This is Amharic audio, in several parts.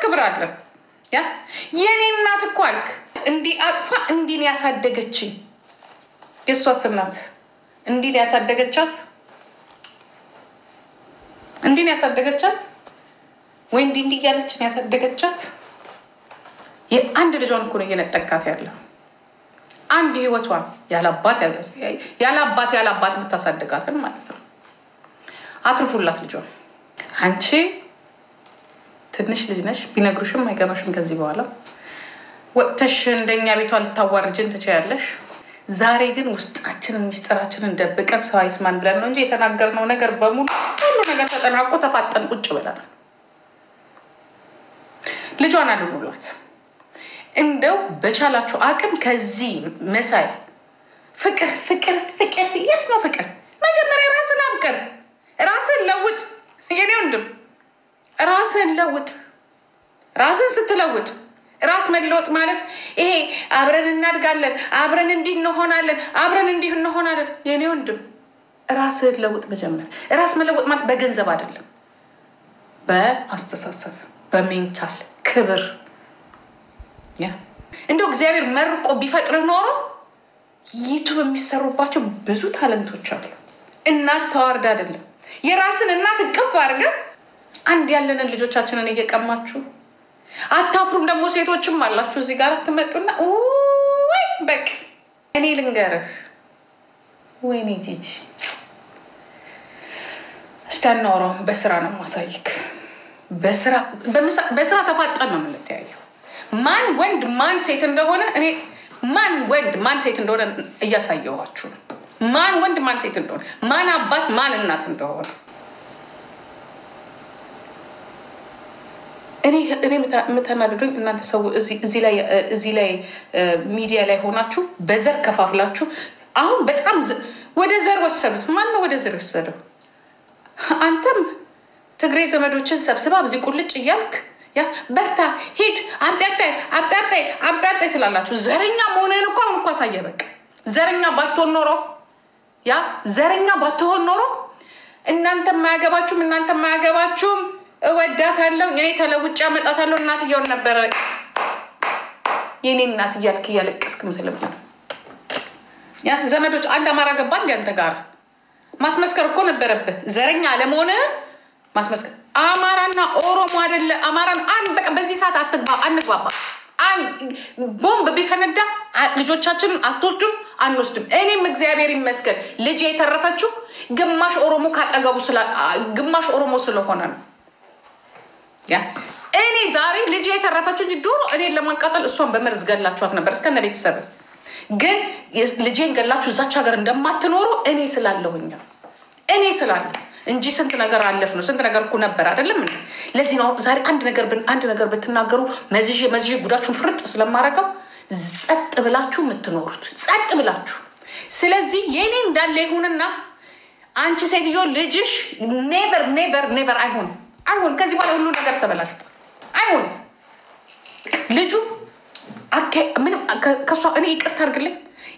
ክብር አለ ያ የኔ እናት እኮ አልክ እንዲ አቅፋ እንዲን ያሳደገች የሷስ እናት እንዲን ያሳደገቻት እንዲን ያሳደገቻት ወይ እንዲ ያለችን ያሳደገቻት የአንድ ልጇን እኮ ነው የነጠቃት ያለው አንድ ህይወቷን ያላባት የምታሳደጋትን ማለት ነው አትርፉላት ልጇን አንቺ ትንሽ ልጅ ነሽ ቢነግሩሽም አይገባሽም ከዚህ በኋላ ወጥተሽ እንደኛ ቤቷ ልታዋርጅን ትችያለሽ ዛሬ ግን ውስጣችንን ሚስጥራችንን ደብቀን ሰው አይስማን ብለን ነው እንጂ የተናገርነው ነገር በሙሉ ሁሉ ነገር ተጠናቆ ተፋጠን ቁጭ ብለናል ልጇን አድኑላት እንደው በቻላችሁ አቅም ከዚህ መሳይ ፍቅር የት ነው ፍቅር መጀመሪያ ራስን አፍቅር ራስን ለውጥ የኔ ወንድም ራስን ለውጥ ራስን ስትለውጥ ራስ መለወጥ ማለት ይሄ አብረን እናድጋለን አብረን እንዲህ እንሆናለን የኔ ወንድም ራስን ለውጥ መጀመር ራስ መለወጥ ማለት በገንዘብ አይደለም በአስተሳሰብ በሜንታል ክብር ያ እንደው እግዚአብሔር መርቆ ቢፈጥር ኖሮ ዩቲዩብ የሚሰሩባቸው ብዙ ታለንቶች አሉ እናት ተዋርዳ አይደለም የራስን እናት እቅፍ አድርገ አንድ ያለንን ልጆቻችንን እየቀማችሁ አታፍሩም ደግሞ ሴቶችም አላችሁ እዚህ ጋር ተመጡና ወይ በቃ እኔ ልንገርህ ወይኔ ጂጂ እስታናውራው በስራ ነው ማሳይክ በስራ ተፋጠን ነው የምንተያየው ማን ወንድ ማን ሴት እንደሆነ እኔ ማን ወንድ ማን ሴት እንደሆነ እያሳየዋችሁ ማን ወንድ ማን ሴት እንደሆነ ማን አባት ማን እናት እንደሆነ እኔ መተናደዱኝ እናንተ ሰው እዚህ ላይ ሚዲያ ላይ ሆናችሁ በዘር ከፋፍላችሁ አሁን በጣም ወደ ዘር ወሰዱት ማን ነው ወደ ዘር ወሰደው አንተም ትግሬ ዘመዶችን ሰብስባ በዚህ ቁልጭ እያልክ ያ በርታ ሂድ አብጻጽ ትላላችሁ ዘረኛ መሆነን እኮ ሳየ በቃ ዘረኛ ባትሆን ኖሮ እናንተ ማያገባችሁም እወዳታለሁ እኔ ተለውጭ አመጣታለሁ እናትየው ነበር የኔ እናት እያለቀስክ ምትልም ያ ዘመዶች አንድ አማራ ገባ እንደ አንተ ጋር ማስመስከር እኮ ነበረብህ ዘረኛ ለመሆነ ማስመስከር አማራና ኦሮሞ አይደለ አማራን አንድ በቃ በዚህ ሰዓት አንግባባ ቦምብ ቢፈነዳ ልጆቻችንን አትወስዱም አንወስድም እኔም እግዚአብሔር ይመስገን ልጅ የተረፈችው ግማሽ ኦሮሞ ካጠገቡ ግማሽ ኦሮሞ ስለሆነ ነው ያ እኔ ዛሬ ልጅ የተረፈችው እንጂ ዶሮ እኔን ለማንቃጠል እሷን በመርዝ ገላችኋት ነበር እስከነ ቤተሰብ ግን ልጄን ገላችሁ እዛች ሀገር እንደማትኖሩ እኔ ስላለሁኝ እንጂ ስንት ነገር አለፍ ነው ስንት ነገር እኮ ነበር አይደለም እንዴ ለዚህ ነው ዛሬ አንድ ነገር ብትናገሩ መዝጂ ጉዳችሁን ፍርጥ ስለማረጋው ጸጥ ብላችሁ የምትኖሩት ጸጥ ብላችሁ ስለዚህ የኔ እንዳለ ይሁንና አንቺ ሴትዮ ልጅሽ ኔቨር አይሆን ከዚህ በኋላ ሁሉ ነገር ተበላሽቷል አይሆን ልጁ ምን ከሷ እኔ ይቅርታ አድርግልኝ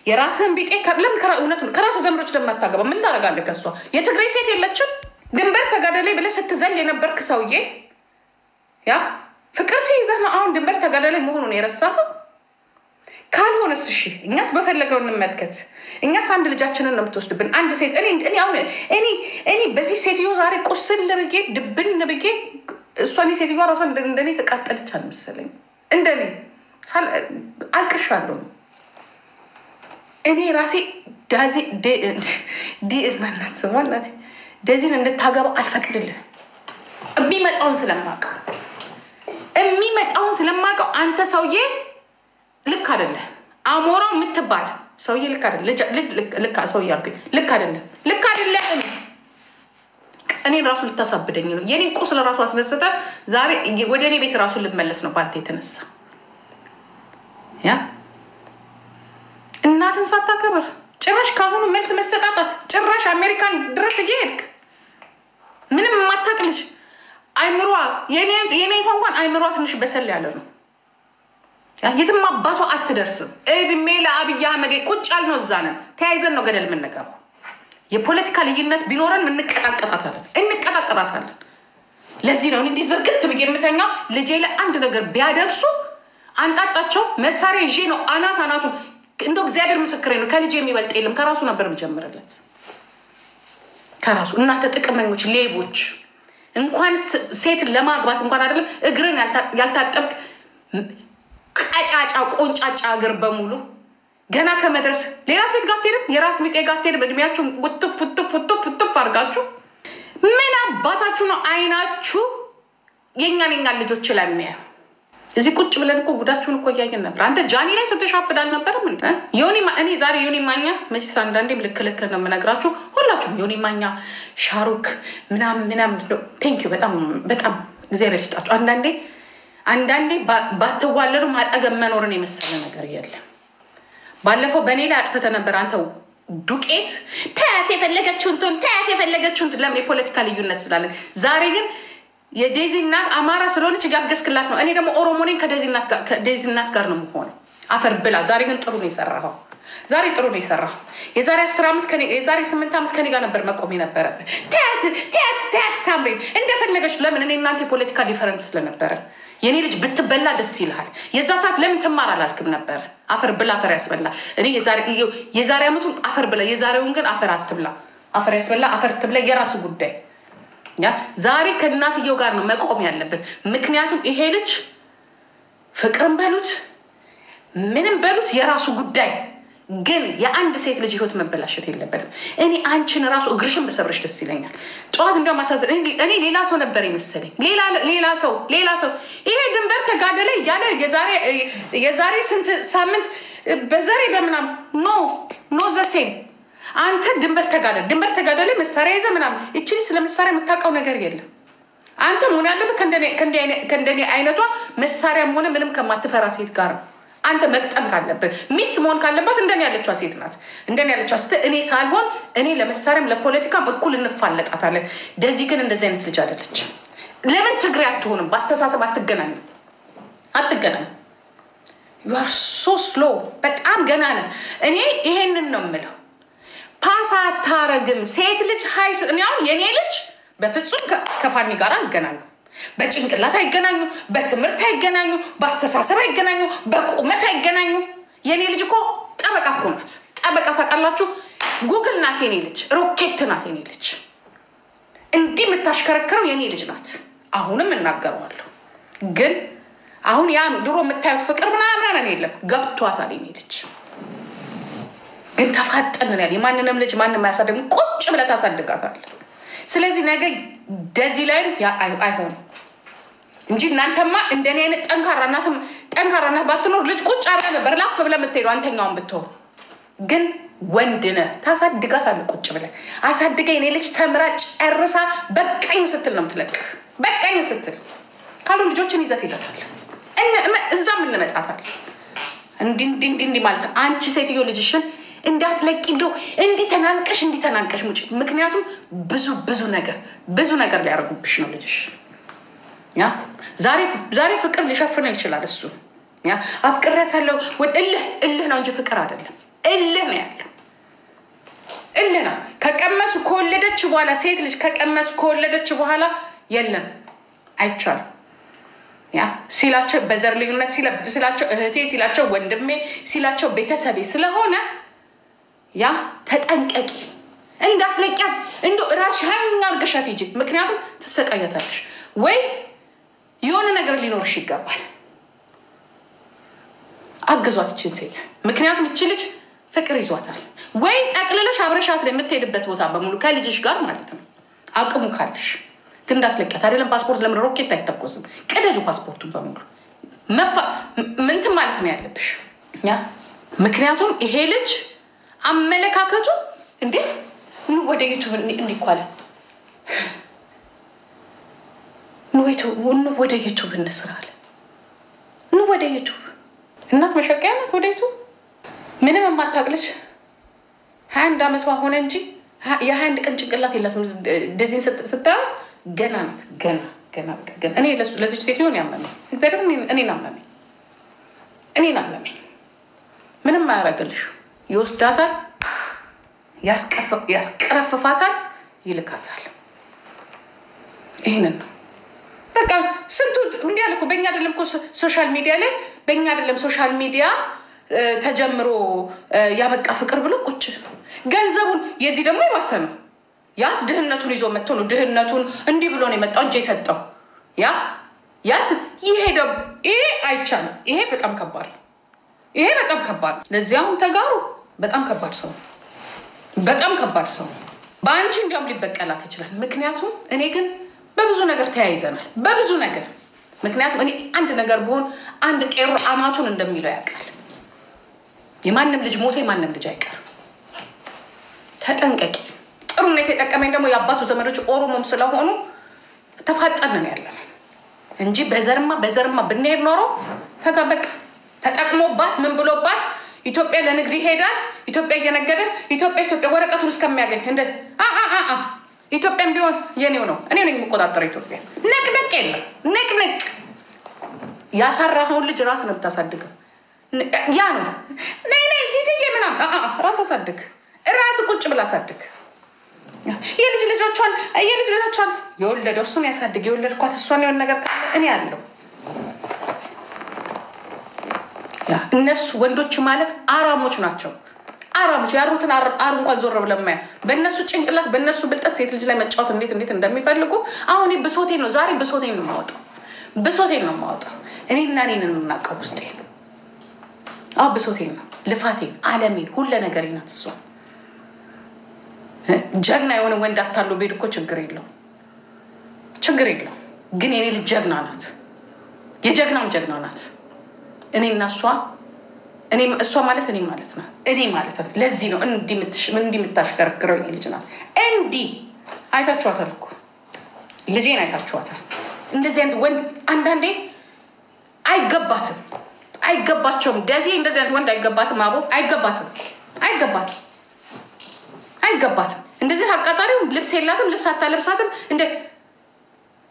የራስን ቢጤ ለምን እውነት ነው ከራስ ዘመዶች ለምን አታገባ ምን ታረጋለህ ከሷ የትግሬ ሴት የለችም ድንበር ተጋደለይ ብለህ ስትዘል የነበርክ ሰውዬ ያ ፍቅር ሲይዘህ ነው አሁን ድንበር ተጋደለይ መሆኑን የረሳኸው ካልሆነስ እሺ እኛስ በፈለግነው እንመልከት እኛስ አንድ ልጃችንን ነው የምትወስድብን አንድ ሴት እኔ በዚህ ሴትዮ ዛሬ ቁስል ለብጌ ድብን ለብጌ እሷን ሴትዮ ራሷ እንደኔ ተቃጠለች አልመሰለኝ እንደኔ አልቅሻለሁ እኔ ራሴ ማናት ስሟናት ደዚን እንድታገባው አልፈቅድልህም የሚመጣውን ስለማቀው አንተ ሰውዬ ልክ አይደለም አሞራው የምትባል ሰውዬ ልክ አይደለም ልክ ሰውዬ አልኩኝ ልክ አይደለም እኔ ራሱ ልታሳብደኝ ነው የኔ ቁስል ራሱ አስነስተ ዛሬ ወደ እኔ ቤት ራሱ ልመለስ ነው ባንተ የተነሳ ያ እናትን ሳታከብር ጭራሽ ካሁኑ መልስ መሰጣጣት ጭራሽ አሜሪካን ድረስ እየሄድክ ምንም ማታቅልሽ አይምሯ የኔቷ እንኳን አይምሯ ትንሽ በሰል ያለ ነው የትም አባቷ አትደርስም እድሜ ለአብይ አህመድ ቁጭ ያልነው እዛ ነን ተያይዘን ነው ገደል የምንገባው የፖለቲካ ልዩነት ቢኖረን እንቀጣቀጣታለን ለዚህ ነው እንዴ ዝርግት ብዬ የምተኛው ልጄ ላይ አንድ ነገር ቢያደርሱ አንጣጣቸው መሳሪያ ይዤ ነው አናቱ እንደው እግዚአብሔር ምስክሬ ነው ከልጄ የሚበልጥ የለም ከራሱ ነበር መጀመርለት ከራሱ እናንተ ጥቅመኞች ሌቦች እንኳን ሴት ለማግባት እንኳን አይደለም እግርን ያልታጠብክ ቀጫጫ ቆንጫጫ እግር በሙሉ ገና ከመድረስ ሌላ ሴት ጋር ትሄድ የራስ ሚጤ ጋር ትሄድ በእድሜያችሁ ውጥፍ አድርጋችሁ ምን አባታችሁ ነው አይናችሁ የኛን ልጆች ለሚያ እዚህ ቁጭ ብለን እኮ ጉዳችሁን እኮ ያየን ነበር አንተ ጃኒ ላይ ስትሻፍዳል ነበር ምን እኔ ዛሬ ዮኒ ማኛ መቼስ አንዳንዴ ልክ ነው የምነግራችሁ ሁላችሁም ዮኒ ማኛ ሻሩክ ምናምን ቴንክ ዩ በጣም እግዚአብሔር ይስጣችሁ አንዳንዴ ባትዋለዱ ማጠገብ መኖርን የመሰለ ነገር የለም ባለፈው በኔ ላይ አጥፍተ ነበር አንተ ዱቄት ታያት የፈለገችውን ለምን የፖለቲካ ልዩነት ስላለን ዛሬ ግን የዴዚ እናት አማራ ስለሆነች ጋብገስክላት ነው እኔ ደግሞ ኦሮሞ ነኝ ከዴዚ እናት ጋር ነው የምሆነው አፈር ብላ ዛሬ ግን ጥሩ ነው የሰራኸው የዛሬ 10 ዓመት የዛሬ 8 ዓመት ከኔ ጋር ነበር መቆም የነበረበት ታያት ሳምሪን እንደፈለገች ለምን እኔ እናንተ የፖለቲካ ዲፈረንስ ስለነበረ የኔ ልጅ ብትበላ ደስ ይልሃል የዛ ሰዓት ለምን ትማር አላልክም ነበር አፈር ብላ አፈር ያስበላ እኔ የዛሬ ዓመቱን አፈር ብላ የዛሬውን ግን አፈር አትብላ አፈር ያስበላ አፈር ትብላ የራሱ ጉዳይ ያ ዛሬ ከእናትየው ጋር ነው መቆም ያለብን ምክንያቱም ይሄ ልጅ ፍቅርን በሉት ምንም በሉት የራሱ ጉዳይ ግን የአንድ ሴት ልጅ ህይወት መበላሸት የለበትም እኔ አንቺን ራሱ እግርሽን በሰብረሽ ደስ ይለኛል ጧት እንደው ማሳዘን እኔ ሌላ ሰው ነበር ይመስለኝ ሌላ ሰው ይሄ ድንበር ተጋደለ ያለ የዛሬ ስንት ሳምንት በዛሬ በመናም ኖ ዘሴም አንተ ድንበር ተጋደለ መሳሪያ ይዘ ምናምን እቺ ስለ መሳሪያ የምታውቀው ነገር የለም አንተ ምን ያለበት ከእንደኔ አይነቷ መሳሪያም ሆነ ምንም ከማትፈራ ሴት ጋር አንተ መቅጠም ካለበት ሚስት መሆን ካለበት እንደኔ ያለችው ሴት ናት እንደኔ ያለችው እኔ ሳልሆን እኔ ለመሳሪያም ለፖለቲካም እኩል እንፋለጣታለን ደዚህ ግን እንደዚህ አይነት ልጅ አይደለች ለምን ትግሬ አትሆንም ባስተሳሰብ አትገናኙ you are so slow በጣም ገና ነህ እኔ ይሄንን ነው የምለው ፓስ አታረግም ሴት ልጅ ሃይስ እኔ አሁን የኔ ልጅ በፍጹም ከፋኒ ጋር አገናኙ በጭንቅላት አይገናኙ በትምህርት አይገናኙ ባስተሳሰብ አይገናኙ በቁመት አይገናኙ የኔ ልጅ እኮ ጠበቃ እኮ ናት ጠበቃ ታውቃላችሁ ጉግል ናት የኔ ልጅ ሮኬት ናት የኔ ልጅ እንዲህ የምታሽከረክረው የኔ ልጅ ናት አሁንም እናገረዋለሁ ግን አሁን ያን ድሮ የምታዩት ፍቅር ምናምን የለም ገብቷታል የኔ ልጅ ግን ተፋጠንን ያለ የማንንም ልጅ ማንንም ያሳደግ ቁጭ ብለ ታሳድጋታል ስለዚህ ነገ ደዚህ ላይ አይሆን እንጂ እናንተማ እንደኔ አይነት ጠንካራናት ባትኖር ልጅ ቁጭ አርጋ ነበር ላፍ ብለ የምትሄደው አንተኛውን ብትሆን ግን ወንድነ ታሳድጋታል ቁጭ ብለ አሳድገኝ እኔ ልጅ ተምራ ጨርሳ በቃኝ ስትል ነው የምትለቅ በቃኝ ስትል ካሉ ልጆችን ይዘት ይላታል እዛም እንመጣታል እንዲህ ማለት አንቺ ሴትዮ ልጅሽን እንዳትለቂ እንደው እንዲተናንቀሽ ሙጭ ምክንያቱም ብዙ ነገር ሊያርጉብሽ ነው ልጅሽ ያ ዛሬ ፍቅር ሊሸፍነው ይችላል እሱ ያ አፍቅራታለሁ እልህ ነው እንጂ ፍቅር አይደለም እልህ ነው ያለው እልህ ነው ከቀመሱ ከወለደች በኋላ ሴት ልጅ ከቀመሱ ከወለደች በኋላ የለም አይቻልም ያ ሲላቸው በዘር ልዩነት ሲላቸው እህቴ ሲላቸው ወንድሜ ሲላቸው ቤተሰቤ ስለሆነ ያ ተጠንቀቂ እንዳትለቂያት እንዶ ራስሽን አርገሻት ይጂ ምክንያቱም ትሰቃያታለሽ ወይ የሆነ ነገር ሊኖርሽ ይገባል አግዟት እቺ ሴት ምክንያቱም እቺ ልጅ ፍቅር ይዟታል ወይ ጠቅልለሽ አብረሻት ለምትሄድበት ቦታ በሙሉ ከልጅሽ ጋር ማለት ነው አቅሙ ካለሽ ግን እንዳትለቂያት አይደለም ፓስፖርት ለምን ሮኬት አይተኮስም ቀደጁ ፓስፖርቱን በሙሉ ምንት ማለት ነው ያለብሽ ያ ምክንያቱም ይሄ ልጅ አመለካከቱ እንዴ ወደ ዩቲዩብ እንዲኳለ ወደ ዩቲዩብ እንስራለ ወደ ዩቲዩብ እናት መሸቀያ ናት ወደ ዩቲዩብ ምንም የማታቅልሽ 21 ዓመቷ ሆነ እንጂ የ21 ቀን ጭንቅላት የላትም እንደዚህ ስታዩት ገና ናት ገና እኔ ለዚህ ሴት ይሆን ያመመኝ እግዚአብሔር እኔ ናመመኝ ምንም አያረግልሽ ይወስዳታል ያስቀረፍፋታል ይልካታል ይሄንን ነው በቃ ስንቱ እንዲህ አልኩ በእኛ አይደለም እኮ ሶሻል ሚዲያ ላይ በእኛ አይደለም ሶሻል ሚዲያ ተጀምሮ ያበቃ ፍቅር ብሎ ቁጭ ገንዘቡን የዚህ ደግሞ ይባሰ ነው ያስ ድህነቱን ይዞ መጥቶ ነው ድህነቱን እንዲህ ብሎ ነው የመጣው እንጂ የሰጠው ያስ ይሄደው ይሄ አይቻልም ይሄ በጣም ከባድ ነው ይሄ በጣም ከባድ ለዚያው ተጋሩ በጣም ከባድ ሰው በጣም ከባድ ሰው ባንቺ እንዲያም ሊበቀላት ይችላል ምክንያቱም እኔ ግን በብዙ ነገር ተያይዘናል በብዙ ነገር ምክንያቱም እኔ አንድ ነገር ብሆን አንድ ቄሮ አማቱን እንደሚለው ያውቃል የማንንም ልጅ ሞቶ የማንንም ልጅ አይቀርም ተጠንቀቂ ጥሩ ነው የተጠቀመኝ ደግሞ ያባቱ ዘመዶች ኦሮሞም ስለሆኑ ተፋጠነን ያለን እንጂ በዘርማ ብንሄድ ኖሮ ተጋበቅ ተጠቅሞባት ምን ብሎባት ኢትዮጵያ ለንግድ ይሄዳል ኢትዮጵያ እየነገደ ኢትዮጵያ ወረቀቱን እስከሚያገኝ እንደ ኢትዮጵያም ቢሆን የኔው ነው እኔ ነኝ የምቆጣጠረው ኢትዮጵያ ነቅነቅ የለም ነቅነቅ ያሳራኸውን ልጅ ራስ ነው የምታሳድገው ያ ነው ነይ ጂጂዬ ምናምን ራስ አሳድግ ራስ ቁጭ ብላ አሳድግ የልጅ ልጆቿን የወለደው እሱን ያሳድግ የወለድኳት እሷን የሆነ ነገር እኔ ያለው እነሱ ወንዶች ማለት አራሞች ናቸው አራሞች ያሩትን አር እንኳን ዞር ብለማያ በእነሱ ጭንቅላት በእነሱ ብልጠት ሴት ልጅ ላይ መጫወት እንዴት እንደሚፈልጉ አሁን ብሶቴን ነው ዛሬ ብሶቴን ነው ማውጣው እኔና እኔን እናቀው ውስጤ ብሶቴን ነው ልፋቴን ዓለሜን ሁሉ ነገር ይናትሱ ጀግና የሆነ ወንድ አታለው ቤት እኮ ችግር የለው ግን የኔ ልጅ ጀግና ናት የጀግናም ጀግና ናት እኔና እሷ ማለት እኔ ማለት ነው እኔ ማለት ነው ለዚህ ነው እንዲምታሽከረክረው ይሄ ልጅ ናት እንዲ አይታችኋታል እኮ ልጄን አይታችኋታል እንደዚህ አይነት ወንድ አንዳንዴ አይገባቸውም እንደዚህ እንደዚህ አይነት ወንድ አይገባትም አቦ አይገባትም እንደዚህ አቃጣሪው ልብስ የላትም ልብስ አታለብሳትም እንደ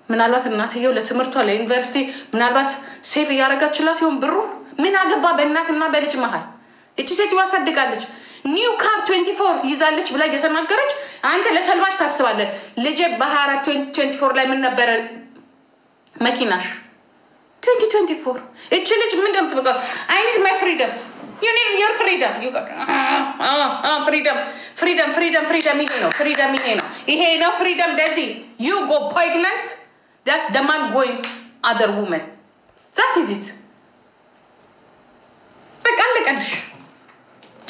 ምናልባት እናትየው ለትምህርቷ ለዩኒቨርሲቲ ምናልባት ሴቭ ያረጋችላት ይሁን ብሩ ምን አገባ በእናትና በልጅ መሃል እቺ ሴት ያሳድጋለች ኒው ካር 24 ይዛለች ብላ እየተናገረች አንተ ለሰልማሽ ታስባለህ ልጄ በ24 2024 ላይ ምን ነበር መኪናሽ 2024 እቺ ልጅ ምን እንደምትበቃ I need my freedom you need your freedom you got freedom ይሄ ነው freedom doesn't you go pregnant that the man going other woman that is it በቃለቀልሽ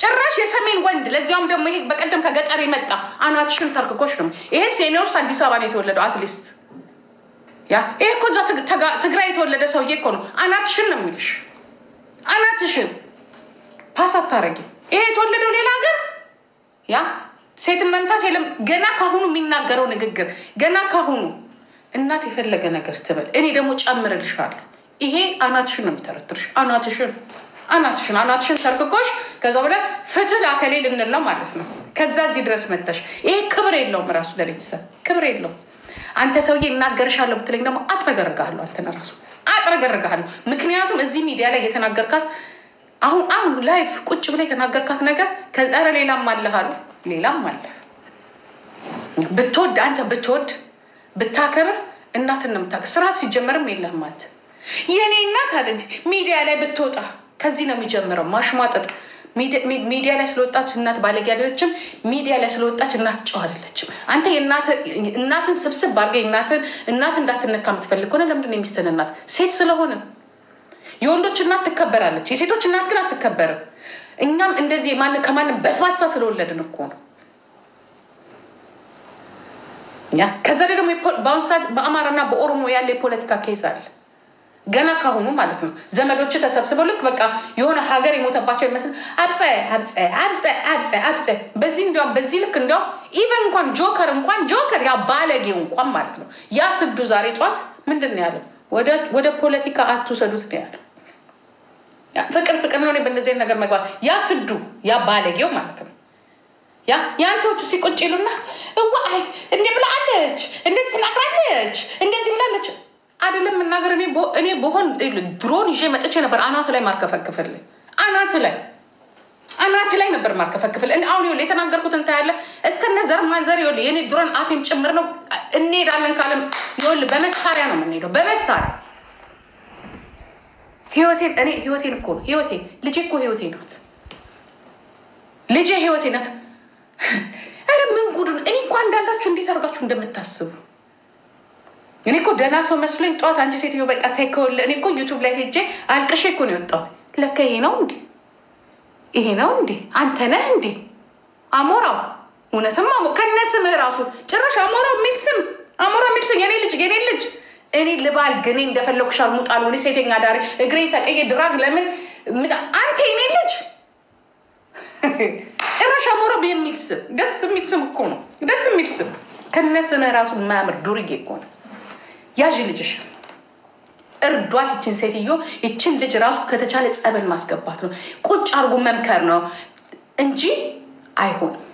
ጭራሽ የሰሜን ወንድ ለዚያም ደግሞ ይሄ በቀደም ከገጠር የመጣ አናትሽን ተርክኮሽ ነው ይሄ ሴኔውስ አዲስ አበባ ነው የተወለደው አትሊስት ይሄ እኮ ትግራይ የተወለደ ሰውዬ እኮ ነው አናትሽን ነው የሚልሽ አናትሽን ፓሳት ታረጊ ይሄ የተወለደው ሌላ ሀገር ሴትን መምታት የለም ገና ካሁኑ የሚናገረው ንግግር ገና ካሁኑ እናት የፈለገ ነገር ትበል እኔ ደግሞ ጨምርልሻለሁ ይሄ አናትሽን ነው የሚተረትርሽ አናትሽን ተርክኮሽ ከዛ በኋላ ፍትህ አከሌ ልንል ነው ማለት ነው ከዛ እዚህ ድረስ መተሽ ይሄ ክብር የለውም ራሱ ለቤተሰብ ክብር የለውም አንተ ሰውዬ እናገርሻለሁ ብትለኝ ደግሞ አጥረገርጋለሁ አንተና ራሱ አጥረገርጋለሁ ምክንያቱም እዚህ ሚዲያ ላይ የተናገርካት አሁን ላይፍ ቁጭ ብለ የተናገርካት ነገር ከዛረ ሌላም አለሃሉ ሌላም አለ ብትወድ አንተ ብታከብር እናትን ነው የምታከብር ስርዓት ሲጀመርም የለህም ማለት የኔ እናት አለ እንጂ ሚዲያ ላይ ብትወጣ ከዚህ ነው የሚጀምረው ማሽማጠጥ ሚዲያ ላይ ስለወጣች እናት ባለጌ አይደለችም ሚዲያ ላይ ስለወጣች እናት ጨዋ አይደለችም አንተ እናትን ስብስብ ባርገ እናት እንዳትነካ የምትፈልግ ሆነ ለምንድን ነው የሚስተን እናት ሴት ስለሆነ የወንዶች እናት ትከበራለች የሴቶች እናት ግን አትከበርም እኛም እንደዚህ ከማንም በስባሳ ስለወለድን እኮ ነው ከዛ ደግሞ በአሁን በአማራና በኦሮሞ ያለ የፖለቲካ ኬዝ አለ ገና ካሁኑ ማለት ነው ዘመዶች ተሰብስበው ልክ በቃ የሆነ ሀገር የሞተባቸው ይመስል አብጸ በዚህ ልክ እንደው ኢቨን እንኳን ጆከር ያ ባለጌው እንኳን ማለት ነው ያ ስዱ ዛሬ ጧት ምንድነው ያለው ወደ ፖለቲካ አትውሰዱት ነው ያለው ፍቅር ነው በእንደዚህ ነገር መግባት ያ ስዱ ያ ባለጌው ማለት ነው ያንተዎቹ ሲቆጭ ይሉና ዋይ እንዴ ብላለች እንደዚህ ተናግራለች እንደዚህ ብላለች አይደለም እናገር እኔ በሆን ድሮን ይዤ መጥቼ ነበር አናት ላይ ማርከፈከፈልኝ አናት ላይ አናት ላይ ነበር ማርከፈክፈል አሁን ይኸውልህ የተናገርኩትን ታያለህ እስከነ ዘር ማንዘር ይኸውልህ የኔ ድሮን አፌም ጭምር ነው እንሄዳለን ካለም ይኸውልህ በመሳሪያ ነው የምንሄደው በመሳሪያ ህይወቴን እኮ ነው ህይወቴ ልጄ እኮ ህይወቴ ናት ልጄ ህይወቴ ናት አረ ምን ጉዱን እኔ እኮ አንዳንዳችሁ እንዴት አድርጋችሁ እንደምታስቡ እኔ እኮ ደህና ሰው መስሎኝ ጠዋት አንቺ ሴትዮ በቃ ታይከውል እኔ እኮ ዩቲዩብ ላይ ሄጄ አልቅሼ እኮ ነው የወጣሁት ለካ ይሄ ነው እንዴ አንተ ነህ እንዴ አሞራው እውነትም ከነስምህ ራሱ ጭራሽ አሞራው የሚል ስም የኔ ልጅ እኔ ልባል ግን እንደፈለኩ ሻርሙጣ ነው እኔ ሴተኛ ዳሪ እግሬ ሰቀየ ድራግ ለምን አንተ የኔ ልጅ ጭራሽ አሞራው የሚል ስም ደስ የሚል ስም እኮ ነው ደስ የሚል ስም ከነስምህ ራሱ የማያምር ዱርዬ እኮ ነው ያዥ ልጅሽ እርዷት ይችን ሴትዮ ይችን ልጅ ራሱ ከተቻለ ጸበል ማስገባት ነው ቁጭ አርጎ መምከር ነው እንጂ አይሆንም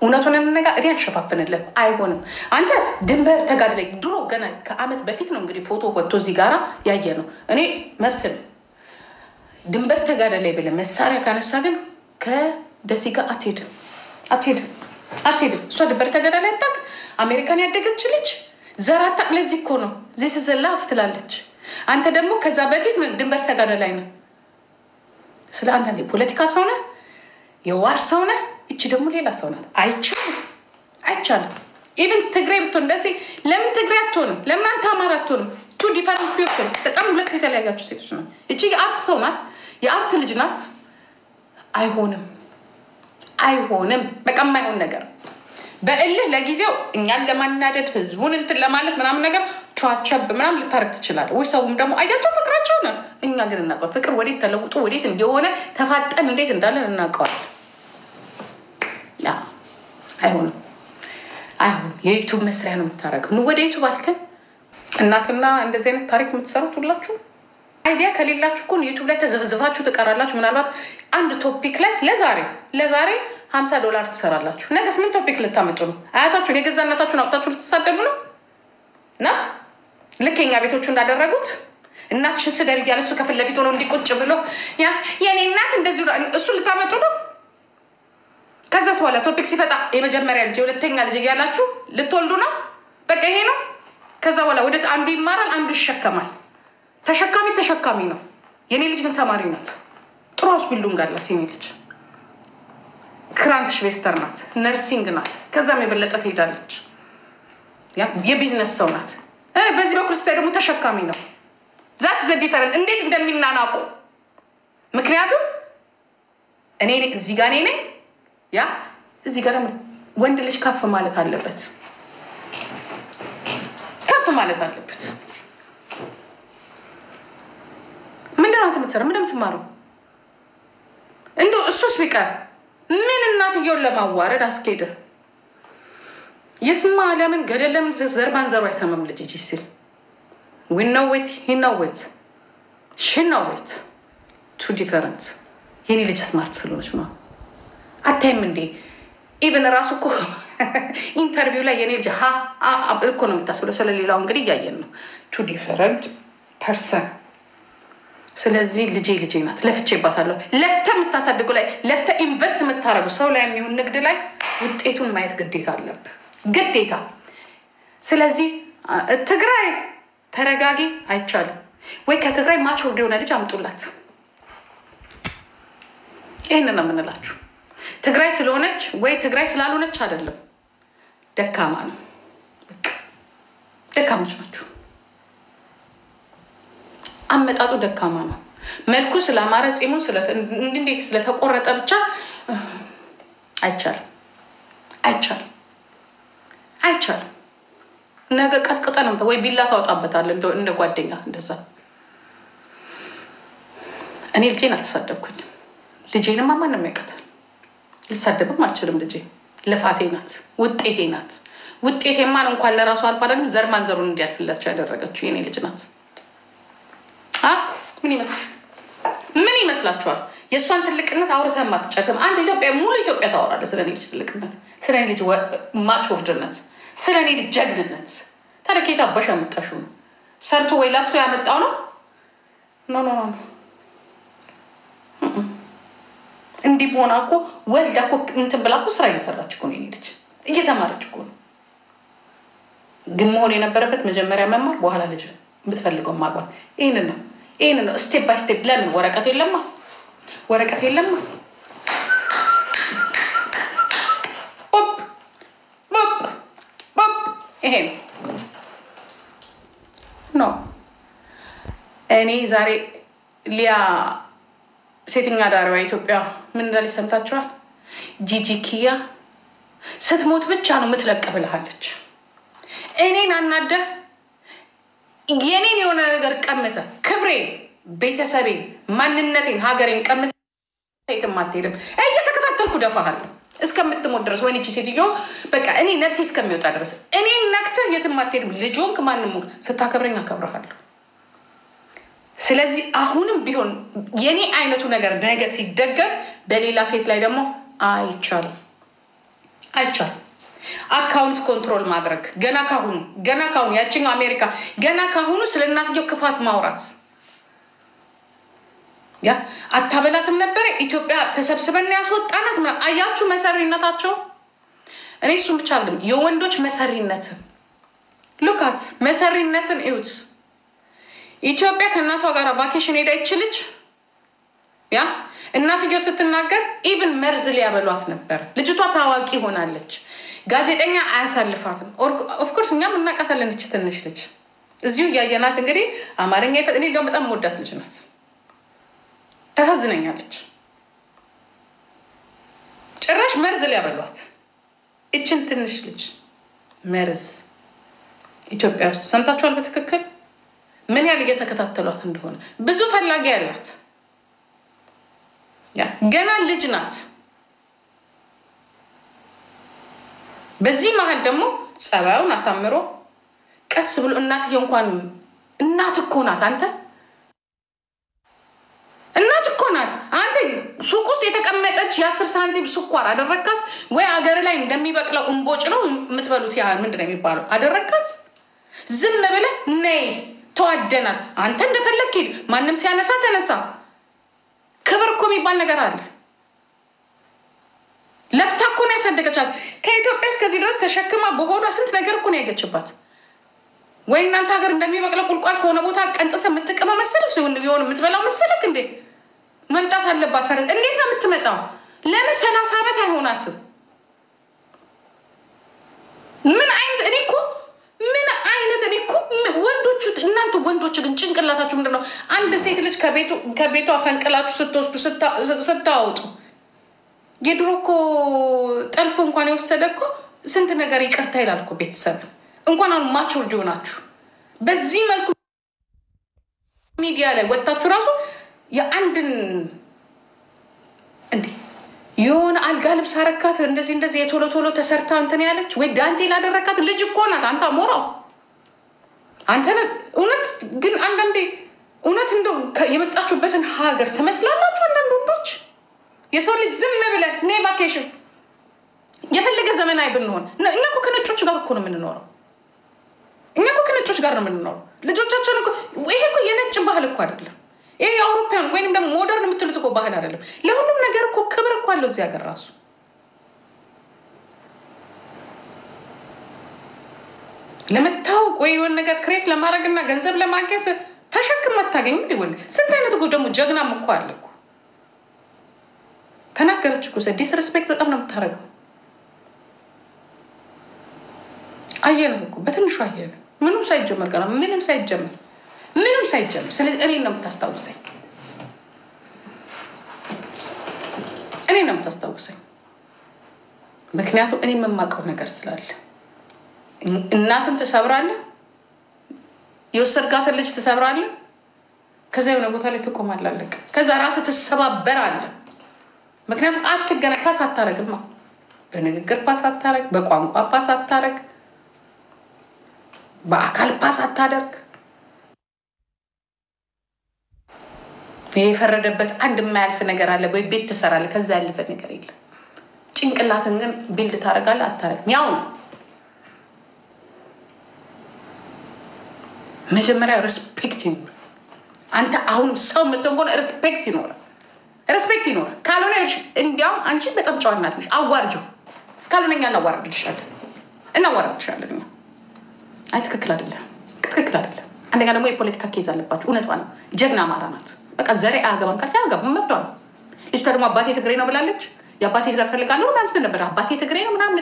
እውነቱን እንነጋ እኔ አልሸፋፍንልህ አይሆንም አንተ ድንበር ተጋድለኝ ድሮ ገና ከአመት በፊት ነው እንግዲህ ፎቶ ወጥቶ እዚህ ጋራ ያየ ነው እኔ መብት ነው ድንበር ተጋድለኝ ብለህ መሳሪያ ካነሳ ግን ከደሲ ጋር አትሄድም እሷ ድንበር ተጋድለኝ አታውቅ አሜሪካን ያደገች ልጅ ዘራታ ለዚህ እኮ ነው this is a love ትላለች አንተ ደግሞ ከዛ በፊት ምን ድንበር ተጋድለኝ ነው ስለ አንተ እንደ ፖለቲካ ሰው ነህ የዋር ሰው ነህ እቺ ደግሞ ሌላ ሰው ናት አይቻልም even ትግሬ ብትሆን እንደዚህ ለምን ትግሬ አትሆንም ለምን አንተ አማራ አትሆንም two different people በጣም ሁለት የተለያያችሁ ሴቶች ነው እቺ የአርት ሰው ናት የአርት ልጅ ናት አይሆንም በቃ የማይሆን ነገር በእልህ ለጊዜው እኛን ለማናደድ ህዝቡን እንትን ለማለት ምናምን ነገር ቻቻብ ምናምን ልታረክ ትችላለህ ወይ ሰውም ደግሞ አያቸው ፍቅራቸው ነው እኛ ግን እናቀር ፍቅር ወዴት ተለውጦ ወዴት እንደሆነ ተፋጠን እንዴት እንዳለን እናቀዋለን ያ አይሆንም የዩቲዩብ መስሪያ ነው የምታረገው ነው ወደ ዩቲዩብ አልከን እናትና እንደዚህ አይነት ታሪክ የምትሰሩት ሁላችሁ አይዲያ ከሌላችሁ እኮ ዩቲዩብ ላይ ተዘብዝባችሁ ትቀራላችሁ ምናልባት አንድ ቶፒክ ላይ ለዛሬ $50 ትሰራላችሁ ነገስ ምን ቶፒክ ልታመጡ ነው አያታችሁ የገዛናታችሁን አውጣችሁ ልትሳደቡ ነው ና ለከኛ ቤቶቹ እንዳደረጉት እናትሽን ስደብ ይያለሱ ከፍል ለፊት ሆኖ እንዲቆጭ ብሎ ያ የኔ እናት እንደዚህ እሱ ልታመጡ ነው ከዛስ በኋላ ቶፒክ ሲፈጣ የመጀመሪያ ልጅ የሁለተኛ ልጅ ያላችሁ ልትወልዱ ነው በቃ ይሄ ነው ከዛ በኋላ ወደ አንዱ ይማራል አንዱ ይሸከማል ተሸካሚ ነው የኔ ልጅ ግን ተማሪ ናት ጥሩስ ቢሉን ጋርላት የኔ ልጅ ክራንክሽ ቬስተር ናት ነርሲንግ ናት ከዛም የበለጠ ትሄዳለች ያ የቢዝነስ ሰው ናት በዚህ በኩል ስታይ ደግሞ ተሸካሚ ነው ዛት ዘ ዲፈረንት እንዴት እንደሚናናቁ ምክንያቱም እኔ እዚህ ጋር ነኝ ያ እዚህ ጋር ወንድ ልጅ ከፍ ማለት አለበት ምንድነው ተመሰረ ምንድነው ትማሩ እንዶ እሱስ ቢቀር ምን እናትየው ለማዋረድ አስኬደ ይስማ ለምን ገደለም ዘርማን ዘሩ አይሰማም ልጅ ሲል we know it he know it she know it two different የኔ ልጅ ስማርት ስለሆነች ነው አታይም እንዴ ኢቭን ራሱኮ ኢንተርቪው ላይ የኔ ልጅ እኮ ነው የምታስበው ስለሌላው እንግዲህ ያየን ነው two different person ስለዚህ ልጄ ናት ለፍቼባታለሁ ለፍተ የምታሳድገው ላይ ለፍተ ኢንቨስት የምታረጉ ሰው ላይ የሚሆን ንግድ ላይ ውጤቱን ማየት ግዴታ ስለዚህ ትግራይ ተረጋጊ አይቻልም ወይ ከትግራይ ማቹርድ የሆነ ልጅ አምጡላት ይሄንን ነው የምንላችሁ ትግራይ ስለሆነች ወይ ትግራይ ስላልሆነች አይደለም ደካማ ነው ደካሞች ናችሁ አመጣጡ ደካማ ነው መልኩ ስለማረ ጺሙ ስለተቆረጠ ብቻ አይቻልም ነገ ቀጥቅጠን ነው ወይ ቢላ ታወጣበታል እንደ ጓደኛ እንደዛ እኔ ልጄን አልተሳደብኩኝ ልጄንማ ማንንም ያውቃታል ልሳደብም አልችልም ልጄ ለፋቴ ናት ውጤቴ ናት ውጤቴማ እንኳን ለራሱ አልፋ አይደለም ዘርማን ዘሩን እንዲያልፍላችሁ ያደረገችው የኔ ልጅ ናት ምን ይመስላችኋል የሷን ትልቅነት አውርተን ማትጨርሰም አንድ ኢትዮጵያ ሙሉ ኢትዮጵያ ታወራለች ስለኔ ልጅ ትልቅነት ስለኔ ልጅ ማቹርድነት ስለኔ ልጅ ጀግንነት ታረከታ ባሻ መጣሹ ሰርቶ ወይ ላፍቶ ያመጣው ነው ኖ እንዴ እንዲህ ሆና እኮ ወልዳ እኮ እንትን ብላ እኮ ስራ እየሰራች እኮ ነው የሄደች እየተማረች እኮ ነው። ግን መሆን የነበረበት መጀመሪያ መማር በኋላ ልጅ የምትፈልገው ማግባት። ይሄንን ነው ስቴፕ ባይ ስቴፕ። ለምን ወረቀት የለማ ይሄ ነው። እኔ ዛሬ ሊያ ሴተኛ አዳሪዋ ኢትዮጵያ ምን እንዳለች ሰምታችኋል? ጂጂ ኪያ ስትሞት ብቻ ነው የምትለቅ ብለሃለች። እኔን አናደህ የኔን የሆነ ነገር ቀምተ ክብሬን፣ ቤተሰቤን፣ ማንነቴን፣ ሀገሬን ቀምተ የትም አትሄድም። እየተከታተልኩ ደፋሃለሁ እስከምትሞት ድረስ። ወይኔ ሴትዮ በቃ እኔ ነፍሴ እስከሚወጣ ድረስ እኔን ነክተህ የትም አትሄድም። ልጆንክ ማንም ስታከብረኝ አከብረሃለሁ። ስለዚህ አሁንም ቢሆን የኔ አይነቱ ነገር ነገ ሲደገም በሌላ ሴት ላይ ደግሞ አይቻልም። አካውንት ኮንትሮል ማድረግ ገና ካሁኑ ያቺኛው አሜሪካ ገና ካሁኑ ስለ እናትየው ክፋት ማውራት ያ አታበላትም ነበር። ኢትዮጵያ ተሰብስበን ያስወጣናት አያችሁ መሰሪነታቸው። እኔ እሱም ብቻ አይደለም የወንዶች መሰሪነትን ሉካት መሰሪነትን እዩት። ኢትዮጵያ ከእናቷ ጋር ቫኬሽን ሄዳ ይችልች ያ እናትየው ስትናገር ኢቭን መርዝ ሊያበሏት ነበር። ልጅቷ ታዋቂ ሆናለች። ጋዜጠኛ አያሳልፋትም። ኦፍ ኮርስ እኛም እናቃታለን። እቺ ትንሽ ልጅ እዚሁ ያየናት እንግዲህ አማርኛ እኔ እንደውም በጣም ወዳት ልጅ ናት። ታሳዝነኛለች። ጭራሽ መርዝ ሊያበሏት እቺን ትንሽ ልጅ መርዝ ኢትዮጵያ ውስጥ ሰምታችኋል? በትክክል ምን ያህል እየተከታተሏት እንደሆነ ብዙ ፈላጊ ያላት ያ ገና ልጅ ናት። በዚህ መሀል ደግሞ ጸባዩን አሳምሮ ቀስ ብሎ እናትየው እንኳን እናት እኮ ናት። አንተ እናት እኮ ናት። አንተ ሱቅ ውስጥ የተቀመጠች የ10 ሳንቲም ስኳር አደረካት ወይ አገር ላይ እንደሚበቅለው እንቦጭ ነው የምትበሉት። ያ ምንድነው የሚባለው? አደረካት። ዝም ብለህ ነይ ተዋደናል። አንተ እንደፈለክ ሄድ። ማንም ሲያነሳ ተነሳ። ክብር እኮ የሚባል ነገር አለ። ለፍታ እኮ ነው ያሳደገቻት። ከኢትዮጵያ እስከዚህ ድረስ ተሸክማ በሆዷ ስንት ነገር እኮ ነው ያገችባት። ወይ እናንተ ሀገር እንደሚበቅለው ቁልቋል ከሆነ ቦታ ቀንጥሰ የምትቀመው መሰለሽ? የሆነ የምትበላው መሰለክ እንዴ? መምጣት አለባት ፈረስ። እንዴት ነው የምትመጣው? ለምን 30 ዓመት አይሆናትም? ምን አይነት እኔ እኮ እናንተ ወንዶች ግን ጭንቅላታችሁ ምንድነው? አንድ ሴት ልጅ ከቤቷ ፈንቅላችሁ ስትወስዱ ስታወጡ የድሮ እኮ ጠልፎ እንኳን የወሰደ እኮ ስንት ነገር ይቅርታ ይላል እኮ ቤተሰብ። እንኳን አሁን ማቹር ሊሆናችሁ በዚህ መልኩ ሚዲያ ላይ ወጣችሁ ራሱ የአንድን እንዴ የሆነ አልጋ ልብስ አረካት እንደዚህ የቶሎ ተሰርታ እንትን ያለች ወይ ዳንቴል አደረካት ልጅ እኮ ናት። አንተ ሞራው አንተ እውነት ግን አንዳንዴ እውነት እንደው የመጣችሁበትን ሀገር ትመስላላችሁ። አንዳንድ ወንዶች የሰው ልጅ ዝም ብለህ ነይ ቫኬሽን የፈለገ ዘመናዊ ብንሆን እኛ እኮ ከነጮች ጋር እኮ ነው የምንኖረው። ልጆቻችን እኮ ይሄ እኮ የነጭ ባህል እኮ አይደለም። ይሄ የአውሮፓውያን ወይንም ደግሞ ሞደርን የምትሉት እኮ ባህል አይደለም። ለሁሉም ነገር እኮ ክብር እኮ አለው እዚህ ሀገር ራሱ። ለመታወቅ ወይ የሆነ ነገር ክሬት ለማድረግና ገንዘብ ለማግኘት ተሸክም አታገኝም እንዴ? ወንድ ስንት አይነት እኮ ደግሞ ጀግናም እኮ አለ እኮ። ተናገረች እኮ ዲስሪስፔክት በጣም ነው የምታደርገው። አየነው እኮ በትንሹ አየነው። ምንም ሳይጀመር ገና ምንም ሳይጀመር ስለዚህ እኔን ነው የምታስታውሰኝ። ምክንያቱም እኔ የማውቀው ነገር ስላለ እናትን ትሰብራለህ፣ የወሰድካትን ልጅ ትሰብራለህ፣ ከዛ የሆነ ቦታ ላይ ትቆማለህ፣ ከዛ ራስህ ትሰባበራለህ። ምክንያቱም አትገና ፓስ አታረግማ። በንግግር ፓስ አታረግ፣ በቋንቋ ፓስ አታረግ፣ በአካል ፓስ አታደርግ። የፈረደበት አንድ የማያልፍ ነገር አለ ወይ? ቤት ትሰራለህ፣ ከዛ ያለፈ ነገር የለም። ጭንቅላትን ግን ቢልድ ታረጋለህ አታረግም። ያው ነው መጀመሪያ ሪስፔክት ይኖር። አንተ አሁን ሰው የምትሆን ሪስፔክት ይኖር። ሪስፔክት ይኖራል። ካልሆነ እንዲያውም አንቺ በጣም ጨዋ እናት ነሽ። አዋርጁ ካልሆነ እኛ እናዋርድሻለን። አይ ትክክል አይደለም። አንደኛ ደግሞ የፖለቲካ ኬዝ አለባችሁ። እውነቷ ነው። ጀግና አማራ ናት። በቃ ዘሬ አያገባም ካልሽ አያገባም መብቷ ነው። ልጅቷ ደግሞ አባቴ ትግሬ ነው ብላለች። የአባቴ ዘር ፈልጋለሁ ምናምን ስትል ነበር። አባቴ ትግሬ ነው ምናምን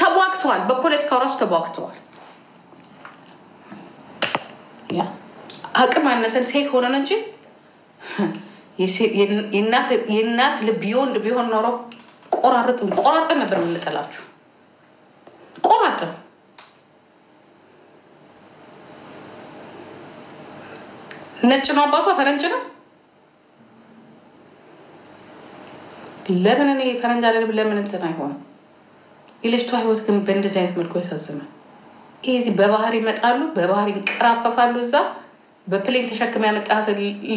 ተቧግተዋል። በፖለቲካው ራሱ ተቧግተዋል። ያ አቅም አነሰን ሴት ሆነን እንጂ የእናት ልብ የወንድ ቢሆን ኖሮ ቆራርጠን ነበር የምንጠላችሁ። ቆራርጠን ነጭ ነው አባቷ ፈረንጅ ነው። ለምን እኔ ፈረንጅ አይደለም ለምን እንትን አይሆንም? የልጅቷ ህይወት ግን በእንደዚህ አይነት መልኩ ያሳዝናል። ይሄ በባህር ይመጣሉ፣ በባህር ይንቀራፈፋሉ። እዛ በፕሌን ተሸክማ ያመጣት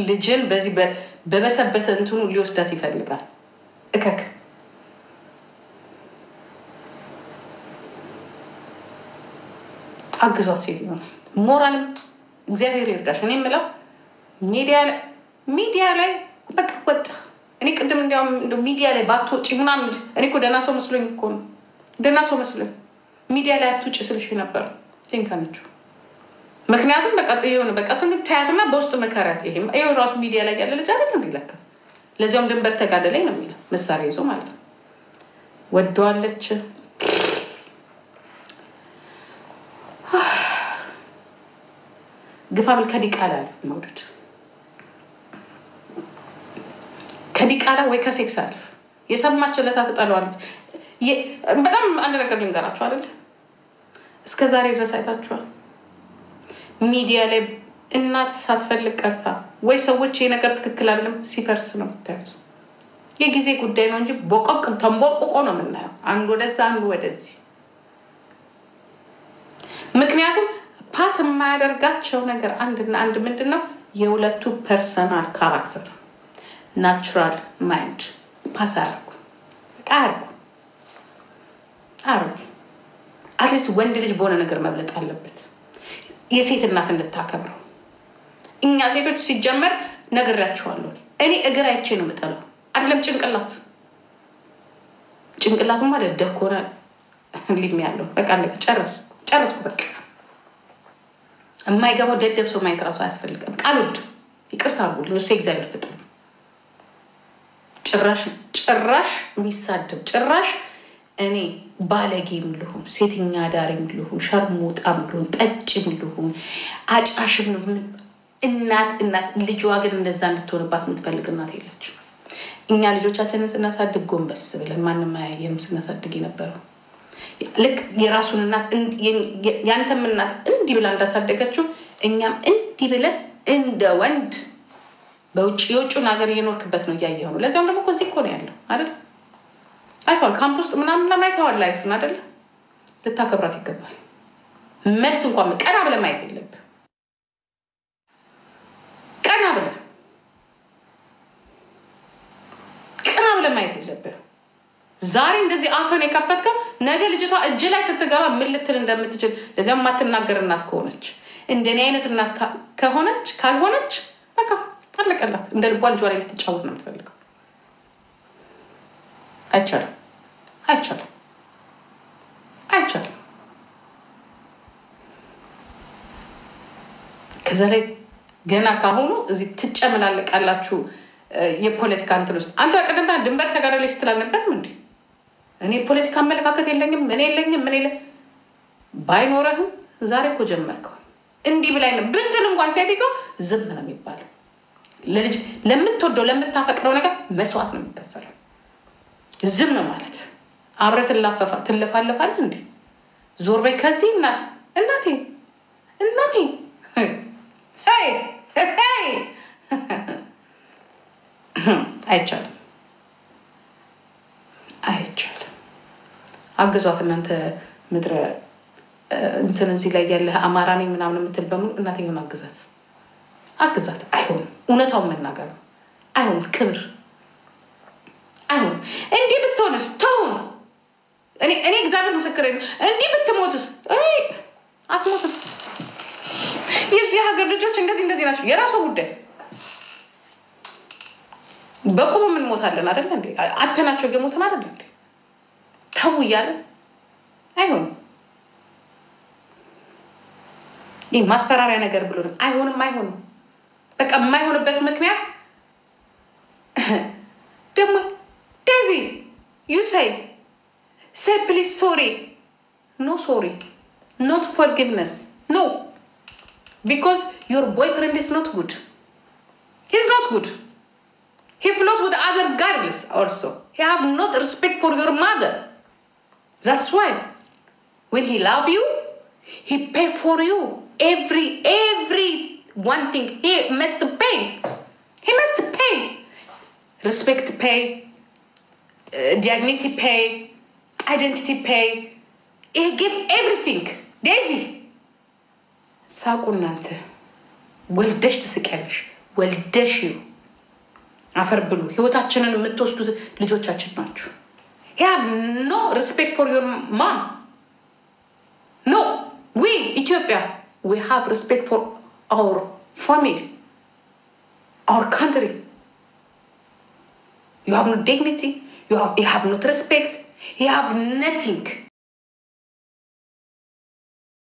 ልጅን በዚህ በበሰበሰ እንትኑ ሊወስዳት ይፈልጋል። እከክ አግዟት ሴት ይሆን ሞራልም እግዚአብሔር ይርዳሽ። እኔ የምለው ሚዲያ ላይ በቃ ወጣ። እኔ ቅድም እንዲያውም ሚዲያ ላይ ባትወጪ ምናምን እኔ እኮ ደህና ሰው መስሎኝ እኮ ነው። ደህና ሰው መስሎኝ ሚዲያ ላይ አትውጪ ስልሽ ነበር። ቴንካንቹ ምክንያቱም በቃ የሆነ በቃ ስንት ታያትና በውስጥ መከራት ይሄው ራሱ ሚዲያ ላይ ያለ ልጅ አይደለም ይለካ። ለዚያውም ድንበር ተጋደለኝ ነው የሚለው መሳሪያ ይዞ ማለት ነው። ወደዋለች ግፋብል ከዲቃላ አልፍ መውደድ ከዲቃላ ወይ ከሴክስ አልፍ የሰማቸው ለታ ተጣለዋለች። በጣም አንድ ነገር ልንገራችሁ አይደል? እስከዛሬ ድረስ አይታችኋል ሚዲያ ላይ እናት ሳትፈልግ ቀርታ ወይ ሰዎች ይሄ ነገር ትክክል አይደለም ሲፈርስ ነው የምታዩት። የጊዜ ጉዳይ ነው እንጂ ቦቆቅ ተንቦቆቆ ነው የምናየው። አንዱ ወደዛ አንዱ ወደዚህ። ምክንያቱም ፓስ የማያደርጋቸው ነገር አንድና አንድ ምንድነው? የሁለቱ ፐርሰናል ካራክተር ናቹራል ማይንድ ፓስ አያደርጉ። አትሊስት ወንድ ልጅ በሆነ ነገር መብለጥ አለበት የሴት እናት እንድታከብረው። እኛ ሴቶች ሲጀመር ነግሬያቸዋለሁ። እኔ እግር አይቼ ነው የምጠላው አይደለም ጭንቅላቱማ ደደብ ከሆነ ሊም ያለው በቃ ጨረስኩ በቃ። የማይገባው ደደብ ሰው ማየት ራሱ አያስፈልግም። ቃልወድ ይቅርታ አድርጉልኝ። እሱ የእግዚአብሔር ፍጥር ጭራሽ የሚሳደብ ጭራሽ እኔ ባለጌም ልሁን ሴተኛ ዳሪም ልሁን ሸርሙጣም ልሁን ጠጭም ልሁን አጫሽም ልሁን እናት ልጇ ግን እንደዛ እንድትሆንባት የምትፈልግ እናት የለችም። እኛ ልጆቻችንን ስናሳድግ ጎንበስ ብለን ማንም አያየንም ስናሳድግ የነበረው ልክ የራሱን እናት ያንተም እናት እንዲህ ብላ እንዳሳደገችው እኛም እንዲህ ብለን እንደ ወንድ የውጭውን ሀገር እየኖርክበት ነው እያየኸው ነው። ለዚያም ደግሞ እዚህ እኮ ነው ያለው አይደል? አይተዋል ካምፕ ውስጥ ምናምን አይተዋል ላይፍን አይደል? ልታከብራት ይገባል። መልስ እንኳን ቀና ብለህ ማየት የለብህ። ቀና ብለህ ማየት የለብህ። ዛሬ እንደዚህ አፈን የከፈትከው ነገ ልጅቷ እጅ ላይ ስትገባ ምን ልትል እንደምትችል ለዚያም ማትናገር እናት ከሆነች እንደኔ አይነት እናት ካልሆነች በቃ ካለቀላት እንደ ልቧ ልጇ ላይ ልትጫወት ነው የምትፈልገው። አይቻልም። ከዛ ላይ ገና ካሁኑ እዚህ ትጨመላለቃላችሁ የፖለቲካ እንትን ውስጥ። አንተ ቀደምታ ድንበር ተጋደለች ስትል አልነበርም እንዴ? እኔ ፖለቲካ አመለካከት የለኝም ምን ባይኖረህም ዛሬ እኮ ጀመርከው። እንዲህ ብላይ ነው ብትል እንኳን ሴትዮ ዝም ነው የሚባለው። ለልጅ ለምትወደው ለምታፈቅረው ነገር መስዋዕት ነው የሚከፈለው። ዝም ነው ማለት አብረህ ትለፋለፋለህ እንዴ? ዞር በይ ከዚህ እናቴ አይቻልም። አግዟት እናንተ ምድረ እንትን እዚህ ላይ ያለ አማራ ነኝ ምናምን የምትል በሙሉ እናቴን አግዛት። አይሆንም። እውነታውን መናገር ነው። አይሆንም። ክብር አይሆንም። እንዲህ ብትሆንስ ተውን። እኔ እግዚአብሔር ምስክሬ ነው። እንዲህ ብትሞትስ አትሞትም። የዚህ ሀገር ልጆች እንደዚህ ናቸው። የራሱ ጉዳይ በቁም ምን ሞታለን አይደል እንዴ አተናቸው ገሞተን አይደል እንዴ ታው ይያለ አይሆንም ይሄ ማስፈራሪያ ነገር ብሎ አይሆንም በቃ የማይሆንበት ምክንያት ደግሞ Daisy you say please sorry no sorry not forgiveness no because your boyfriend is not good he's not good he flirts with other girls also he have not respect for your mother that's why when he love you he pay for you every one thing he must pay respect pay dignity pay identity pay he give everything Daisy ሳቁናንተ ወልደሽ ተስቀያለሽ ወልደሽ አፈርብሉ ህይወታችንን የምትወስዱት ልጆቻችን ናችሁ he have no respect for your mom no we Ethiopia we have respect for our family our country you have no dignity you have no respect you have nothing